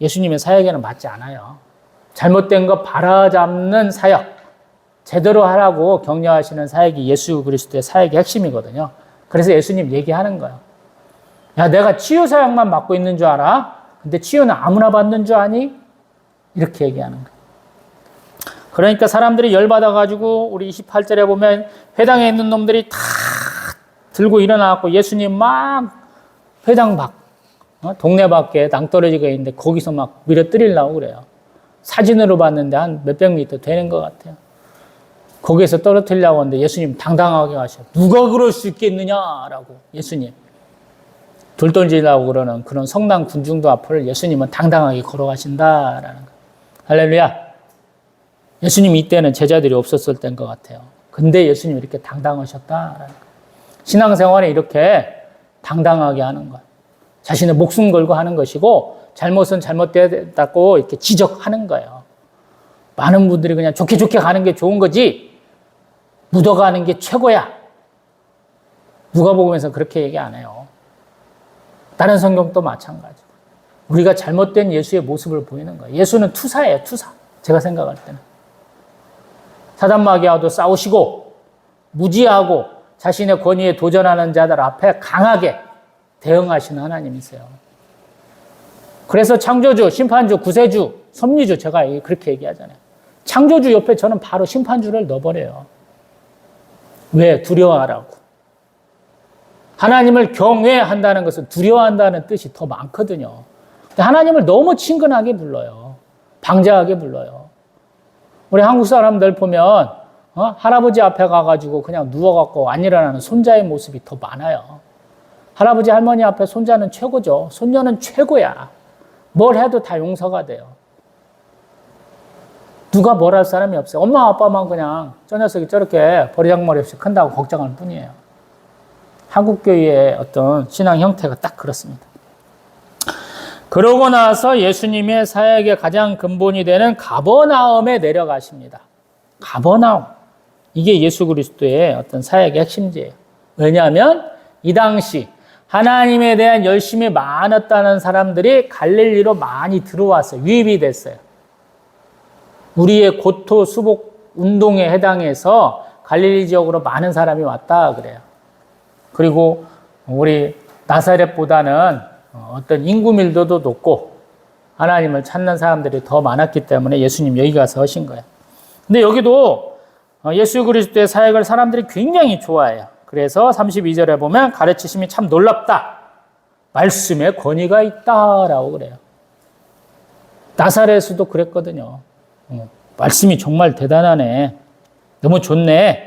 예수님의 사역에는 맞지 않아요. 잘못된 거 바라잡는 사역, 제대로 하라고 격려하시는 사역이 예수 그리스도의 사역의 핵심이거든요. 그래서 예수님 얘기하는 거예요. 야, 내가 치유 사역만 맡고 있는 줄 알아? 근데 치유는 아무나 받는 줄 아니? 이렇게 얘기하는 거예요. 그러니까 사람들이 열받아가지고 우리 28절에 보면 회당에 있는 놈들이 다 들고 일어나고 예수님 막 회당 밖, 동네 밖에 낭떠러지가 있는데 거기서 막 밀어 때리려고 그래요. 사진으로 봤는데 한 몇백 미터 되는 것 같아요. 거기에서 떨어뜨리려고 하는데 예수님 당당하게 하셔. 누가 그럴 수 있겠느냐라고 예수님. 돌 던지려고 그러는 그런 성난 군중도 앞을 예수님은 당당하게 걸어가신다라는 거. 할렐루야. 예수님 이때는 제자들이 없었을 때인 것 같아요. 근데 예수님이 이렇게 당당하셨다라는 거예요. 신앙생활에 이렇게 당당하게 하는 거예요. 자신의 목숨 걸고 하는 것이고 잘못은 잘못되었다고 이렇게 지적하는 거예요. 많은 분들이 그냥 좋게 좋게 가는 게 좋은 거지 묻어가는 게 최고야. 누가복음에서 그렇게 얘기 안 해요. 다른 성경도 마찬가지. 우리가 잘못된 예수의 모습을 보이는 거예요. 예수는 투사예요, 투사. 제가 생각할 때는. 사단 마귀와도 싸우시고 무지하고 자신의 권위에 도전하는 자들 앞에 강하게 대응하시는 하나님이세요. 그래서 창조주, 심판주, 구세주, 섭리주 제가 그렇게 얘기하잖아요. 창조주 옆에 저는 바로 심판주를 넣어버려요. 왜? 두려워하라고. 하나님을 경외한다는 것은 두려워한다는 뜻이 더 많거든요. 근데 하나님을 너무 친근하게 불러요. 방자하게 불러요. 우리 한국 사람들 보면 할아버지 앞에 가가지고 그냥 누워갖고 안 일어나는 손자의 모습이 더 많아요. 할아버지 할머니 앞에 손자는 최고죠. 손녀는 최고야. 뭘 해도 다 용서가 돼요. 누가 뭘 할 사람이 없어요. 엄마 아빠만 그냥 저 녀석이 저렇게 버리장머리 없이 큰다고 걱정할 뿐이에요. 한국 교회의 어떤 신앙 형태가 딱 그렇습니다. 그러고 나서 예수님의 사역의 가장 근본이 되는 가버나움에 내려가십니다. 가버나움. 이게 예수 그리스도의 어떤 사역의 핵심지예요. 왜냐하면 이 당시 하나님에 대한 열심이 많았다는 사람들이 갈릴리로 많이 들어왔어요. 유입이 됐어요. 우리의 고토 수복 운동에 해당해서 갈릴리 지역으로 많은 사람이 왔다 그래요. 그리고 우리 나사렛보다는 어떤 인구 밀도도 높고 하나님을 찾는 사람들이 더 많았기 때문에 예수님 여기 가서 하신 거예요. 근데 여기도 예수 그리스도의 사역을 사람들이 굉장히 좋아해요. 그래서 32절에 보면 가르치심이 참 놀랍다. 말씀에 권위가 있다라고 그래요. 나사렛에도 그랬거든요. 말씀이 정말 대단하네. 너무 좋네.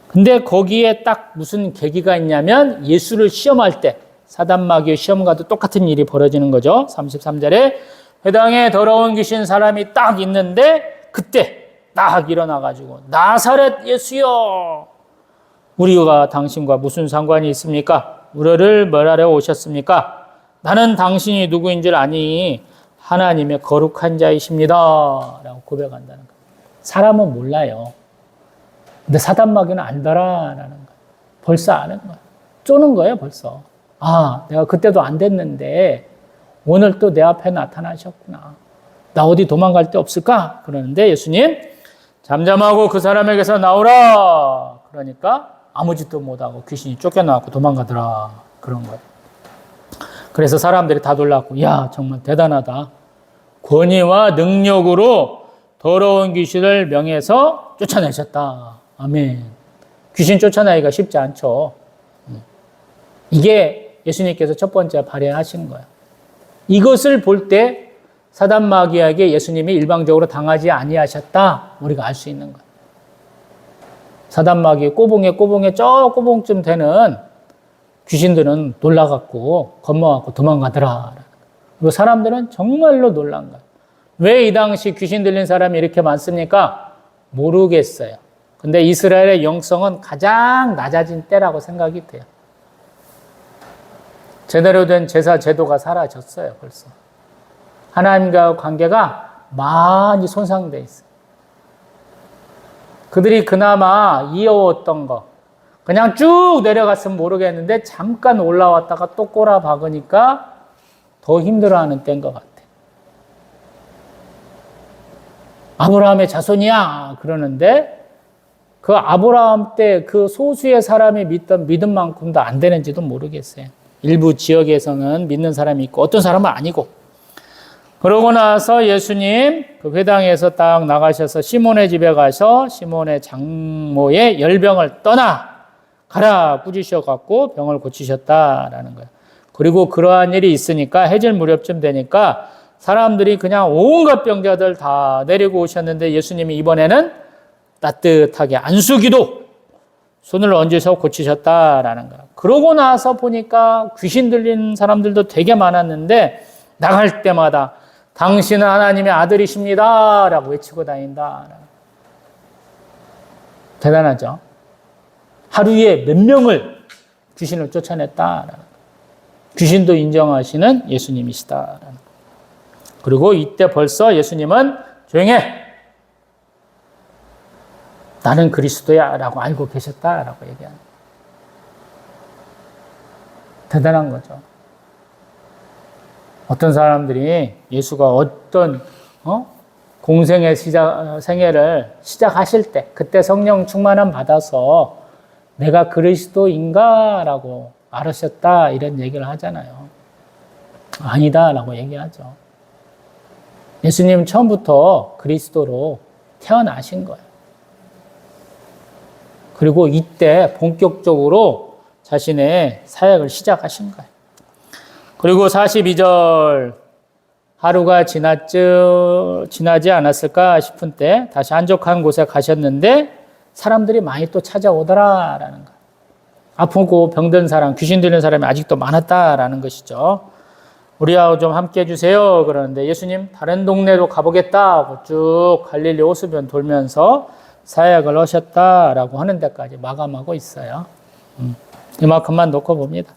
근데 거기에 딱 무슨 계기가 있냐면 예수를 시험할 때 사단 마귀의 시험과도 똑같은 일이 벌어지는 거죠. 33절에 회당에 더러운 귀신 사람이 딱 있는데 그때 딱 일어나가지고 나사렛 예수여 우리가 당신과 무슨 상관이 있습니까? 우리를 멸하려 오셨습니까? 나는 당신이 누구인 줄 아니 하나님의 거룩한 자이십니다 라고 고백한다는 거예요. 사람은 몰라요. 근데 사단 마귀는 알더라라는 거예요. 벌써 아는 거예요. 쪼는 거예요 벌써. 아, 내가 그때도 안 됐는데 오늘 또 내 앞에 나타나셨구나. 나 어디 도망갈 데 없을까? 그러는데 예수님 잠잠하고 그 사람에게서 나오라. 그러니까 아무 짓도 못하고 귀신이 쫓겨나고 도망가더라. 그런 거예요. 그래서 사람들이 다 놀랐고 야 정말 대단하다. 권위와 능력으로 더러운 귀신을 명해서 쫓아내셨다. 아멘. 귀신 쫓아내기가 쉽지 않죠. 이게 예수님께서 첫 번째 발휘하신 거예요. 이것을 볼 때 사단 마귀에게 예수님이 일방적으로 당하지 아니하셨다. 우리가 알 수 있는 거예요. 사단 마귀 꼬봉에 저 꼬봉쯤 되는 귀신들은 놀라갖고 겁먹고 도망가더라. 그리고 사람들은 정말로 놀란 거예요. 왜 이 당시 귀신 들린 사람이 이렇게 많습니까? 모르겠어요. 근데 이스라엘의 영성은 가장 낮아진 때라고 생각이 돼요. 제대로 된 제사 제도가 사라졌어요, 벌써. 하나님과 관계가 많이 손상돼 있어요. 그들이 그나마 이어왔던 거, 그냥 쭉 내려갔으면 모르겠는데 잠깐 올라왔다가 또 꼬라박으니까 더 힘들어하는 때인 것 같아요. 아브라함의 자손이야 그러는데 그 아브라함 때 그 소수의 사람이 믿던 믿음만큼도 안 되는지도 모르겠어요. 일부 지역에서는 믿는 사람이 있고 어떤 사람은 아니고. 그러고 나서 예수님 그 회당에서 딱 나가셔서 시몬의 집에 가서 시몬의 장모의 열병을 떠나 가라 꾸짖으셔갖고 병을 고치셨다라는 거예요. 그리고 그러한 일이 있으니까 해질 무렵쯤 되니까 사람들이 그냥 온갖 병자들 다 내리고 오셨는데 예수님이 이번에는 따뜻하게 안수기도 손을 얹으셔 고치셨다라는 거예요. 그러고 나서 보니까 귀신 들린 사람들도 되게 많았는데 나갈 때마다 당신은 하나님의 아들이십니다 라고 외치고 다닌다. 대단하죠. 하루에 몇 명을 귀신을 쫓아냈다. 귀신도 인정하시는 예수님이시다. 그리고 이때 벌써 예수님은 조용해. 나는 그리스도야 라고 알고 계셨다라고 얘기하는. 대단한 거죠. 어떤 사람들이 예수가 어떤 공생의 생애를 시작하실 때 그때 성령 충만함 받아서 내가 그리스도인가 라고 알으셨다 이런 얘기를 하잖아요. 아니다 라고 얘기하죠. 예수님은 처음부터 그리스도로 태어나신 거예요. 그리고 이때 본격적으로 자신의 사역을 시작하신 거예요. 그리고 42절 하루가 지나지 않았을까 싶은 때 다시 한적한 곳에 가셨는데 사람들이 많이 또 찾아오더라라는 거예요. 아프고 병든 사람, 귀신 들린 사람이 아직도 많았다라는 것이죠. 우리하고 좀 함께 해주세요. 그러는데 예수님 다른 동네로 가보겠다 하고 쭉 갈릴리 호수변 돌면서 사역을 하셨다라고 하는 데까지 마감하고 있어요. 이만큼만 놓고 봅니다.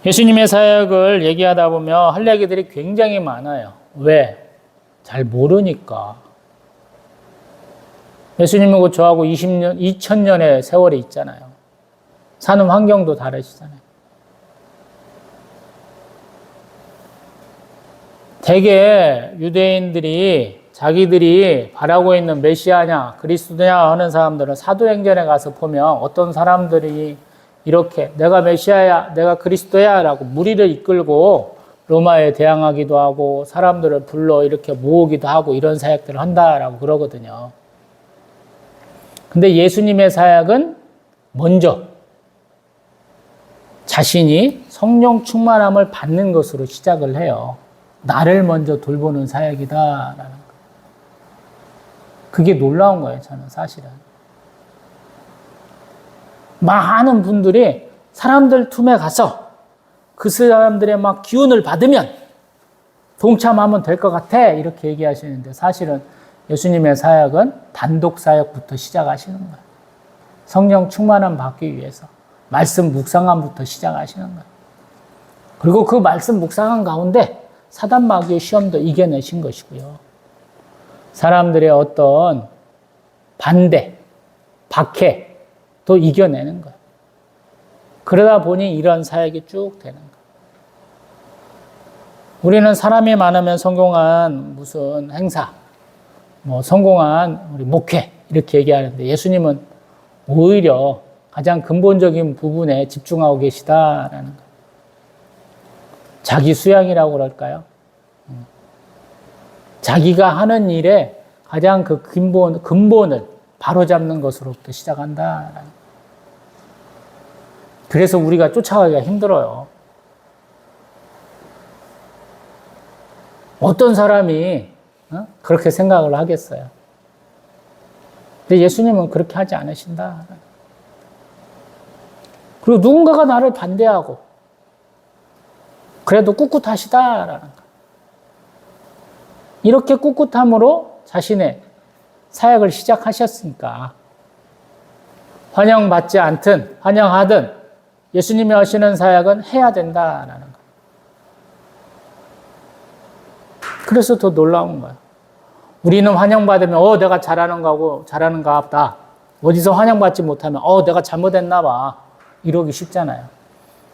예수님의 사역을 얘기하다 보면 할 얘기들이 굉장히 많아요. 왜? 잘 모르니까. 예수님하고 저하고 2000년의 세월이 있잖아요. 사는 환경도 다르시잖아요. 대개 유대인들이 자기들이 바라고 있는 메시아냐 그리스도냐 하는 사람들은 사도행전에 가서 보면 어떤 사람들이 이렇게 내가 메시아야 내가 그리스도야 라고 무리를 이끌고 로마에 대항하기도 하고 사람들을 불러 이렇게 모으기도 하고 이런 사역들을 한다라고 그러거든요. 근데 예수님의 사역은 먼저 자신이 성령 충만함을 받는 것으로 시작을 해요. 나를 먼저 돌보는 사역이다라는 거. 그게 놀라운 거예요, 저는 사실은. 많은 분들이 사람들 틈에 가서 그 사람들의 막 기운을 받으면 동참하면 될 것 같아 이렇게 얘기하시는데 사실은 예수님의 사역은 단독 사역부터 시작하시는 거예요. 성령 충만함 받기 위해서 말씀 묵상함부터 시작하시는 거예요. 그리고 그 말씀 묵상함 가운데 사단 마귀의 시험도 이겨내신 것이고요. 사람들의 어떤 반대, 박해도 이겨내는 거예요. 그러다 보니 이런 사역이 쭉 되는 거예요. 우리는 사람이 많으면 성공한 무슨 행사, 성공한 우리 목회 이렇게 얘기하는데 예수님은 오히려 가장 근본적인 부분에 집중하고 계시다라는 거예요. 자기 수양이라고 그럴까요? 자기가 하는 일에 가장 그 근본을 바로잡는 것으로부터 시작한다라는 거예요. 그래서 우리가 쫓아가기가 힘들어요. 어떤 사람이 그렇게 생각을 하겠어요. 근데 예수님은 그렇게 하지 않으신다. 그리고 누군가가 나를 반대하고 그래도 꿋꿋하시다라는 거. 이렇게 꿋꿋함으로 자신의 사역을 시작하셨으니까 환영받지 않든 환영하든 예수님이 하시는 사역은 해야 된다라는 거. 그래서 더 놀라운 거예요. 우리는 환영받으면 내가 잘하는 거고 잘하는가 보다. 어디서 환영받지 못하면 내가 잘못했나 봐. 이러기 쉽잖아요.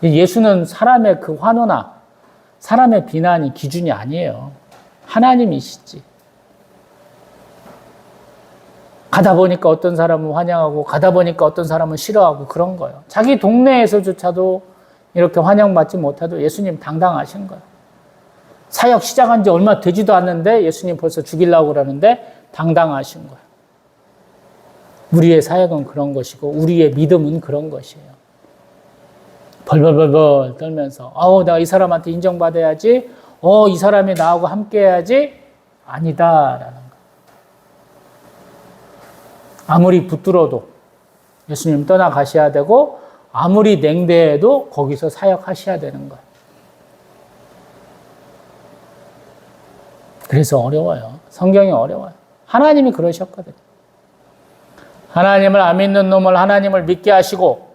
예수는 사람의 그 환호나 사람의 비난이 기준이 아니에요. 하나님이시지. 가다 보니까 어떤 사람은 환영하고 가다 보니까 어떤 사람은 싫어하고 그런 거예요. 자기 동네에서조차도 이렇게 환영받지 못해도 예수님 당당하신 거예요. 사역 시작한 지 얼마 되지도 않는데 예수님 벌써 죽이려고 그러는데 당당하신 거예요. 우리의 사역은 그런 것이고 우리의 믿음은 그런 것이에요. 벌벌벌벌 떨면서 내가 이 사람한테 인정받아야지 이 사람이 나하고 함께 해야지 아니다라는 거. 아무리 붙들어도 예수님 떠나가셔야 되고 아무리 냉대해도 거기서 사역하셔야 되는 거예요. 그래서 어려워요. 성경이 어려워요. 하나님이 그러셨거든요. 하나님을 안 믿는 놈을 하나님을 믿게 하시고,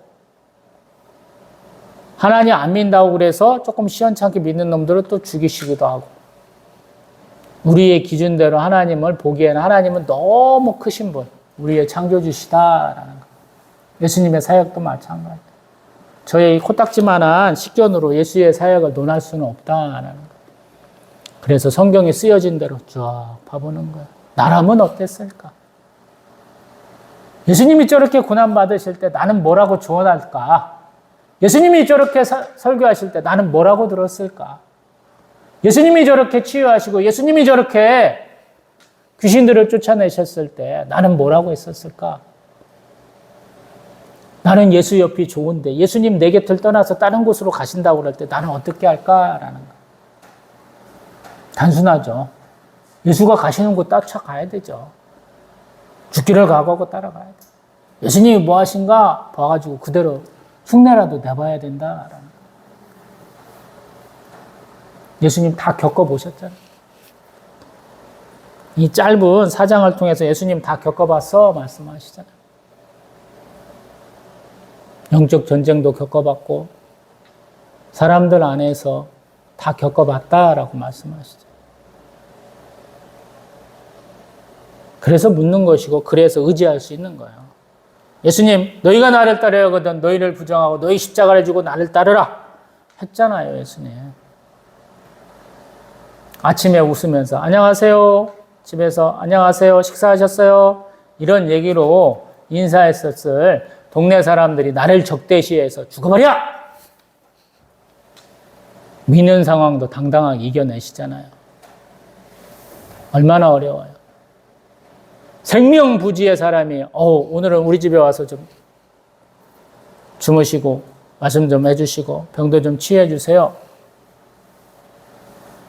하나님 안 믿는다고 그래서 조금 시원찮게 믿는 놈들을 또 죽이시기도 하고, 우리의 기준대로 하나님을 보기에는 하나님은 너무 크신 분, 우리의 창조주시다라는 거. 예수님의 사역도 마찬가지. 저의 코딱지만한 식견으로 예수의 사역을 논할 수는 없다라는 거. 그래서 성경에 쓰여진 대로 쫙 봐보는 거예요. 나라면 어땠을까? 예수님이 저렇게 고난받으실 때 나는 뭐라고 조언할까? 예수님이 저렇게 설교하실 때 나는 뭐라고 들었을까? 예수님이 저렇게 치유하시고 예수님이 저렇게 귀신들을 쫓아내셨을 때 나는 뭐라고 했었을까? 나는 예수 옆이 좋은데 예수님 내 곁을 떠나서 다른 곳으로 가신다고 그럴 때 나는 어떻게 할까라는 거. 단순하죠. 예수가 가시는 곳 따라가야 되죠. 죽기를 각오하고 따라가야 돼. 예수님이 뭐 하신가 봐가지고 그대로 흉내라도 내봐야 된다라는 거. 예수님 다 겪어보셨잖아요. 이 짧은 사장을 통해서 예수님 다 겪어봤어 말씀하시잖아요. 영적 전쟁도 겪어봤고 사람들 안에서 다 겪어봤다라고 말씀하시죠. 그래서 묻는 것이고 그래서 의지할 수 있는 거예요. 예수님 너희가 나를 따르야 하거든 너희를 부정하고 너희 십자가를 지고 나를 따르라 했잖아요. 예수님. 아침에 웃으면서 안녕하세요. 집에서 안녕하세요. 식사하셨어요? 이런 얘기로 인사했었을 동네 사람들이 나를 적대시해서 죽어버려! 미는 상황도 당당하게 이겨내시잖아요. 얼마나 어려워요. 생명부지의 사람이 오늘은 우리 집에 와서 좀 주무시고 말씀 좀 해주시고 병도 좀 치유해 주세요.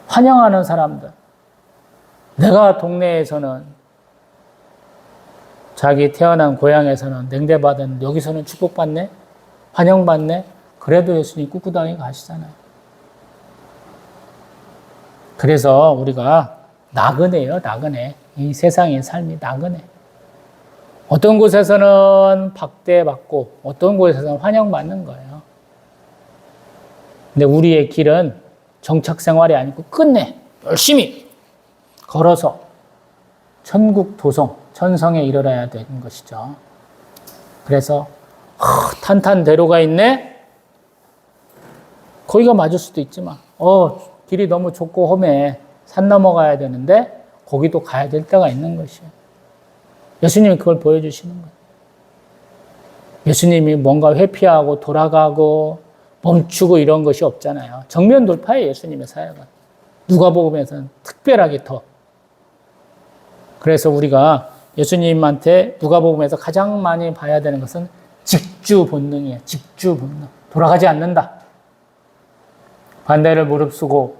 환영하는 사람들. 내가 동네에서는 자기 태어난 고향에서는 냉대받은 여기서는 축복받네? 환영받네? 그래도 예수님 꿋꿋하게 가시잖아요. 그래서 우리가 나그네예요. 나그네. 이 세상의 삶이 나그네. 어떤 곳에서는 박대받고 어떤 곳에서는 환영받는 거예요. 근데 우리의 길은 정착생활이 아니고 끝내 열심히 걸어서 천국 도성, 천성에 이르러야 되는 것이죠. 그래서 탄탄대로가 있네? 거기가 맞을 수도 있지만 길이 너무 좁고 험해 산 넘어가야 되는데 거기도 가야 될 때가 있는 것이에요. 예수님이 그걸 보여주시는 거예요. 예수님이 뭔가 회피하고 돌아가고 멈추고 이런 것이 없잖아요. 정면 돌파예요. 예수님의 사역은. 누가복음에서는 특별하게 더. 그래서 우리가 예수님한테 누가복음에서 가장 많이 봐야 되는 것은 직주 본능이에요. 직주 본능. 돌아가지 않는다. 반대를 무릅쓰고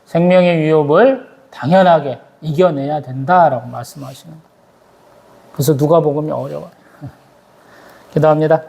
생명의 위협을 당연하게 이겨내야 된다라고 말씀하시는 거예요. 그래서 누가복음이 어려워요. 기도합니다.